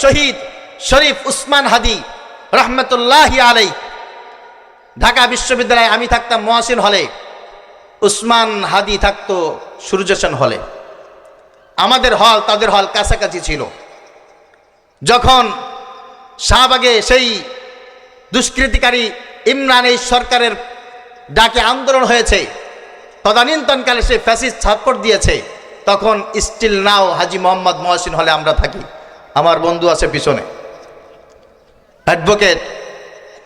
শহীদ শরীফ উসমান হাদি রহমতুল্লাহি আলাইহি ঢাকা বিশ্ববিদ্যালয়ে আমি থাকতাম মহসিন হলে, উসমান হাদি থাকতো সূর্য সেন হলে। আমাদের হল তাদের হল কাছাকাছি ছিল। যখন শাহবাগে সেই দুষ্কৃতিকারী ইমরান এই সরকারের ডাকে আন্দোলন হয়েছে, তদানীন্তনকালে সেই ফ্যাসিস্ট সাপোর্ট দিয়েছে, তখন স্টিল নাও হাজি মোহাম্মদ মহসিন হলে আমরা থাকি। আমার বন্ধু আছে পিছনে, অ্যাডভোকেট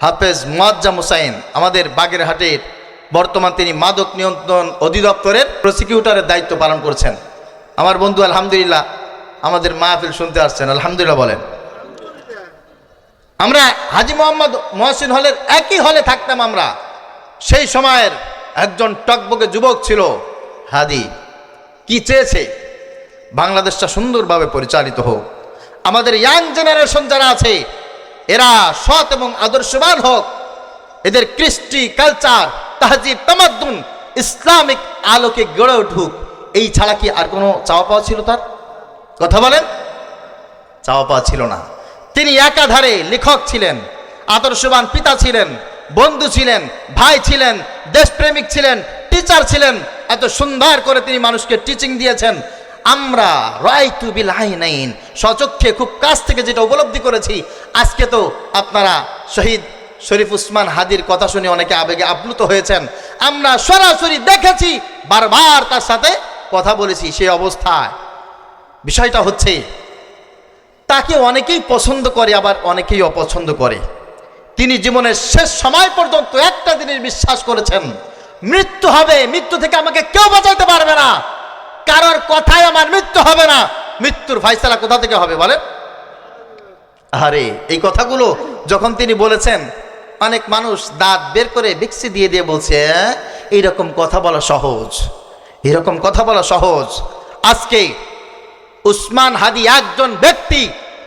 হাফেজ মুয়াজ্জাম হুসাইন, আমাদের বাগেরহাটের, বর্তমান তিনি মাদক নিয়ন্ত্রণ অধিদপ্তরের প্রসিকিউটরের দায়িত্ব পালন করছেন। আমার বন্ধু আলহামদুলিল্লাহ আমাদের মাহফিল শুনতে আসছেন, আলহামদুলিল্লাহ বলেন। আমরা হাজি মোহাম্মদ মহসিন হলের একই হলে থাকতাম আমরা। সেই সময়ের একজন টকবকে যুবক ছিল হাদি। কি চেয়েছে? বাংলাদেশটা সুন্দরভাবে পরিচালিত হোক, আমাদের ইয়াং জেনারেশন যারা আছে এরা সৎ এবং আদর্শবান হোক, এদের কৃষ্টি কালচার তাহজিব তামাদ্দুন ইসলামিক আলোকে গড়ে উঠুক। এই ছাড়া কি আর কোনো চাওয়া পাওয়া ছিল তার? কথা বলেন। চাওয়া পাওয়া ছিল না। তিনি একাধারে লেখক ছিলেন, আদর্শবান পিতা ছিলেন, বন্ধু ছিলেন, ভাই ছিলেন, দেশপ্রেমিক ছিলেন, টিচার ছিলেন। এত সুন্দর করে তিনি মানুষকে টিচিং দিয়েছেন। আমরা রাইতু বিল আইনাইন, স্বচক্ষে খুব কাছ থেকে যেটা উপলব্ধি করেছি। আজকে তো আপনারা শহীদ শরীফ উসমান হাদির কথা শুনে অনেকে আবেগে আপ্লুত হয়েছেন। আমরা সরাসরি দেখেছি, বারবার তার সাথে কথা বলেছি। সেই অবস্থায় বিষয়টা হচ্ছে তাকে অনেকেই পছন্দ করে, আবার অনেকেই অপছন্দ করে। তিনি জীবনের শেষ সময় পর্যন্ত একটা জিনিস বিশ্বাস করেছেন, মৃত্যু হবে, মৃত্যু থেকে আমাকে কেউ বাঁচাইতে পারবে না, কারোর কথায় আমার মৃত্যু হবে না। মৃত্যুর ফয়সালা কোথা থেকে হবে বলেন? আরে এই কথাগুলো যখন তিনি বলেছেন, অনেক মানুষ দাঁত বের করে বিক্সি দিয়ে দিয়ে বলছে এইরকম কথা বলা সহজ, এরকম কথা বলা সহজ। আজকে উসমান হাদি একজন ব্যক্তি,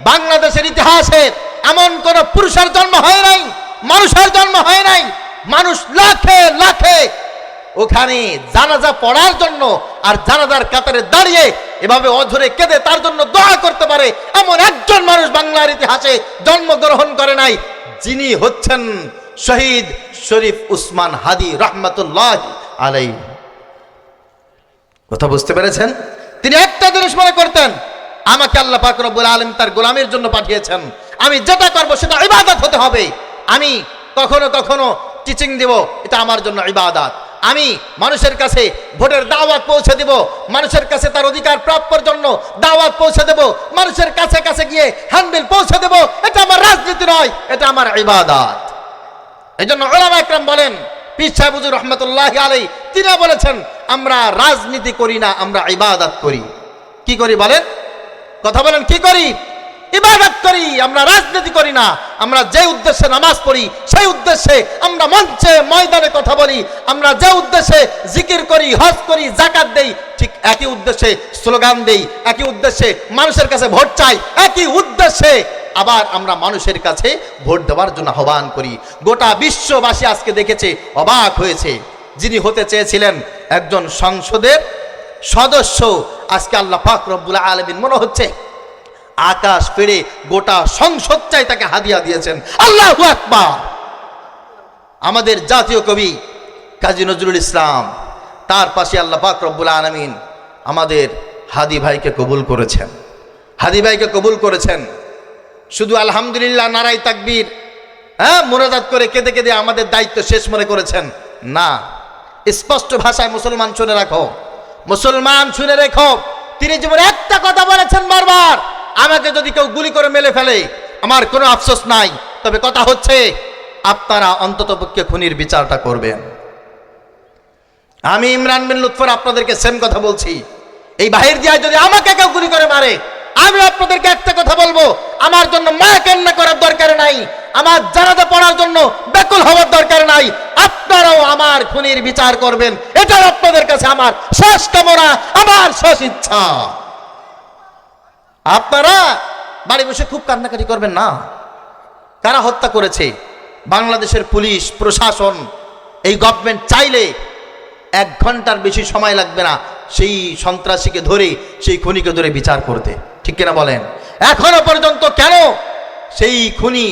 বাংলাদেশের ইতিহাসে এমন কোন পুরুষের জন্ম হয় নাই, মানুষের জন্ম হয় নাই। মানুষ লাখে লাখে ওখানে জানাজা পড়ার জন্য আর জানাজার কাতারে দাঁড়িয়ে এভাবে অঝরে কেঁদে তার জন্য দোয়া করতে পারে এমন একজন মানুষ বাংলার ইতিহাসে জন্মগ্রহণ করে নাই, যিনি হচ্ছেন শহীদ শরীফ উসমান হাদি রহমতুল্লাহি আলাইহি। কথা বুঝতে পেরেছেন? তিনি একটা জিনিস মনে করতেন, আমাকে আল্লাহ পাক রব্বুল আলামিন তার গোলামের জন্য পাঠিয়েছেন, আমি যেটা করব সেটা ইবাদত হতে হবে। আমি কখনো কখনো টিচিং দেব, এটা আমার জন্য ইবাদত। আমি মানুষের কাছে ভোটের দাওয়াত পৌঁছে দেব, মানুষের কাছে তার অধিকার প্রাপ্যের জন্য দাওয়াত পৌঁছে দেব, মানুষের কাছে কাছে গিয়ে হ্যান্ডবিল পৌঁছে দেব। এটা আমার রাজনীতি নয়, এটা আমার ইবাদত। এই জন্য উলামা ইকরাম বলেন, পীর সাহেব হুজুর রহমতুল্লাহি আলাইহি তিনি বলেছেন, আমরা রাজনীতি করি না, আমরা ইবাদত করি। কি করি বলেন? কথা বলেন, কি করি? ইবাদত করি, আমরা রাজনীতি করি না। আমরা যে উদ্দেশ্যে নামাজ পড়ি, সেই উদ্দেশ্যে আমরা মঞ্চে ময়দানে কথা বলি। আমরা যে উদ্দেশ্যে জিকির করি, হজ করি, যাকাত দেই, ঠিক একই উদ্দেশ্যে স্লোগান দেই, একই উদ্দেশ্যে মানুষের কাছে ভোট চাই, একই উদ্দেশ্যে আবার আমরা মানুষের কাছে ভোট দেওয়ার জন্য আহ্বান করি। গোটা বিশ্ববাসী আজকে দেখেছে, অবাক হয়েছে। যিনি হতে চেয়েছিলেন একজন সংসদের সদস্য, আজকে আল্লাহ পাক রব্বুল আলামিন মনে হচ্ছে আকাশ পেড়ে গোটা সংসদ চাই তাকে হাদিয়া দিয়েছেন। আল্লাহু আকবার। আমাদের জাতীয় কবি কাজী নজরুল ইসলাম, তার পাশে আল্লাহ পাক রব্বুল আলামিন আমাদের হাদি ভাইকে কবুল করেছেন, হাদি ভাইকে কবুল করেছেন। শুধু আলহামদুলিল্লাহ নারাই তাকবীর মুনাজাত করে কেঁদে কেঁদে আমাদের দায়িত্ব শেষ মনে করেছেন না। স্পষ্ট ভাষায় মুসলমান শুনে রাখো, মুসলমান শুনে রেখো, তিনি জীবনে একটা কথা বলেছেন বারবার, আমাকে যদি কেউ গুলি করে মেরে ফেলে আমার কোনো আফসোস নাই, তবে কথা হচ্ছে আপনারা অন্ততপক্ষে খুনির বিচারটা করবেন। আমি ইমরান বিন লুৎফর আপনাদেরকে সেম কথা বলছি, এই বাহির দিয়ে যদি আমাকে কেউ গুলি করে মারে, আমি আপনাদেরকে একটা কথা বলবো, আমার জন্য মায়া কান্না করার দরকার নাই, আমার জানাজা পড়ার জন্য ব্যাকুল হওয়ার দরকার নাই। আপনারাও আমার খুনির বিচার করবেন, এটা আপনাদের কাছে আমার শেষ কামনা, আমার শেষ ইচ্ছা। আপনারা বাড়ি বসে খুব কান্নাকাটি করবেন না। কারা হত্যা করেছে? বাংলাদেশের পুলিশ প্রশাসন, এই গভর্নমেন্ট চাইলে 1 ঘন্টার বেশি সময় লাগবে না সেই সন্ত্রাসীকে ধরে, সেই খুনিকে ধরে বিচার করতে। ঠিক কিনা বলেন? এখনো পর্যন্ত কেন সেই খুনি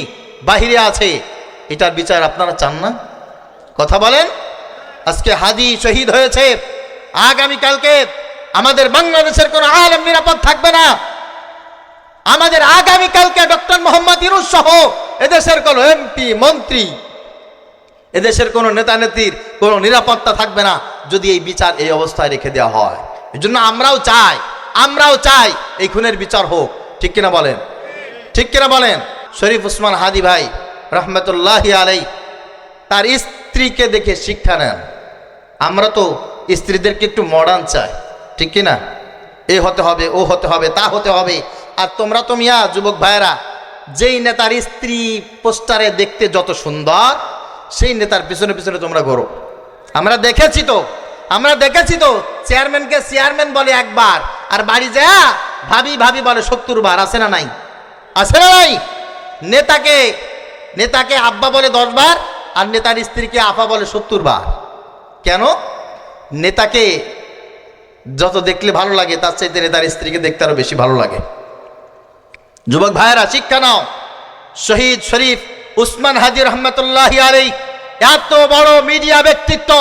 বাহিরে আছে, এটার বিচার আপনারা চান না? কথা বলেন। আজকে হাদি শহীদ হয়েছে, আগামীকালকে আমাদের বাংলাদেশের কোনো আলেম নিরাপদ থাকবে না। আমাদের আগামীকালকে ডক্টর মোহাম্মদ ইউনূস সহ এদেশের কোনো এমপি মন্ত্রী, এদেশের কোনো নেতা নেত্রীর কোনো নিরাপত্তা থাকবে না যদি এই বিচার এই অবস্থায় রেখে দেওয়া হয়। এই জন্য আমরাও চাই এই খুনের বিচার হোক। ঠিক কিনা বলেন? ঠিক কিনা বলেন? শরীফ ওসমান হাদি ভাই রহমতুল্লাহি আলাইহি তার স্ত্রীকে দেখে শিক্ষা নেন। আমরা তো স্ত্রীদেরকে একটু মডার্ন চাই, ঠিক কিনা? এ হতে হবে, ও হতে হবে, তা হতে হবে। আর তোমরা তো মিয়া যুবক ভাইয়েরা, যেই নেতার স্ত্রী পোস্টারে দেখতে যত সুন্দর, সেই নেতার পিছনে পিছনে তোমরা ঘোরো। আমরা দেখেছি তো চেয়ারম্যানকে চেয়ারম্যান বলে একবার, আর বাড়ি যা ভাবি ভাবি বলে 70 বার। আছে না নাই? আছে না নাই? নেতাকে আব্বা বলে 10 বার, আর নেতার স্ত্রীকে আপা বলে 70 বার। কেন? নেতাকে যত দেখলে ভালো লাগে তার চাইতে নেতার স্ত্রীকে দেখতে আরো বেশি ভালো লাগে। যুবক ভাইয়েরা, শিক্ষা নাও। শহীদ শরীফ উসমান হাদি রহমতুল্লাহি আলাইহি এত বড় মিডিয়া ব্যক্তিত্ব,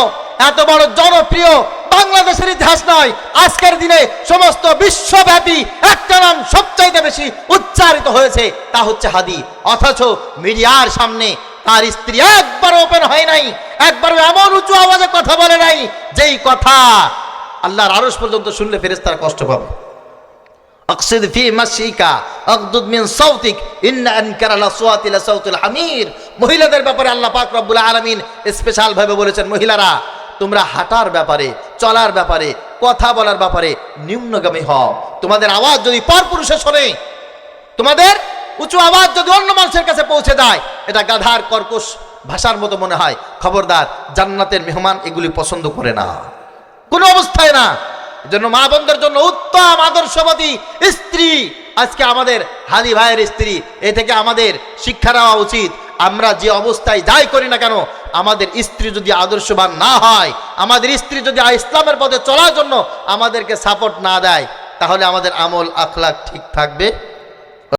এত বড় জনপ্রিয়, বাংলাদেশের ইতিহাস নয়, আজকের দিনে সমস্ত বিশ্বব্যাপী একটা নাম সবচাইতে বেশি উচ্চারিত হয়েছে, তা হচ্ছে হাদি। অথচ মিডিয়ার সামনে তার স্ত্রী একবার ওপেন হয় নাই, একবার এমন উঁচু আওয়াজে কথা বলে নাই যেই কথা আল্লাহর আরশ পর্যন্ত শুনলে ফেরেশতারা কষ্ট পাবে। আকসিদ ফি মাশিকা আগদুদ মিন সাউতিক ইন্না আনকারা লাসওয়াতি লাসাউতুল হামির। মহিলাদের ব্যাপারে আল্লাহ পাক রব্বুল আলামিন স্পেশাল ভাবে বলেছেন, মহিলারা তোমরা হাঁটার ব্যাপারে, চলার ব্যাপারে, কথা বলার ব্যাপারে নিম্নগামী হও। তোমাদের আওয়াজ যদি পরপুরুষে শোনে, তোমাদের উঁচু আওয়াজ যদি অন্য মানুষের কাছে পৌঁছে যায়, এটা গাধার কর্কশ ভাষার মতো মনে হয়। খবরদার, জান্নাতের মেহমান এগুলি পছন্দ করে না, কোনো অবস্থায় না। জন্য মা বোনদের জন্য উত্তম আদর্শবাদী স্ত্রী আজকে আমাদের হাদি ভাইয়ের স্ত্রী। এ থেকে আমাদের শিক্ষা নেওয়া উচিত। আমরা যে অবস্থায় যাই করি না কেন, আমাদের স্ত্রী যদি আদর্শবান না হয়, আমাদের স্ত্রী যদি ইসলামের পথে চলার জন্য আমাদেরকে সাপোর্ট না দেয়, তাহলে আমাদের আমল আখলাক ঠিক থাকবে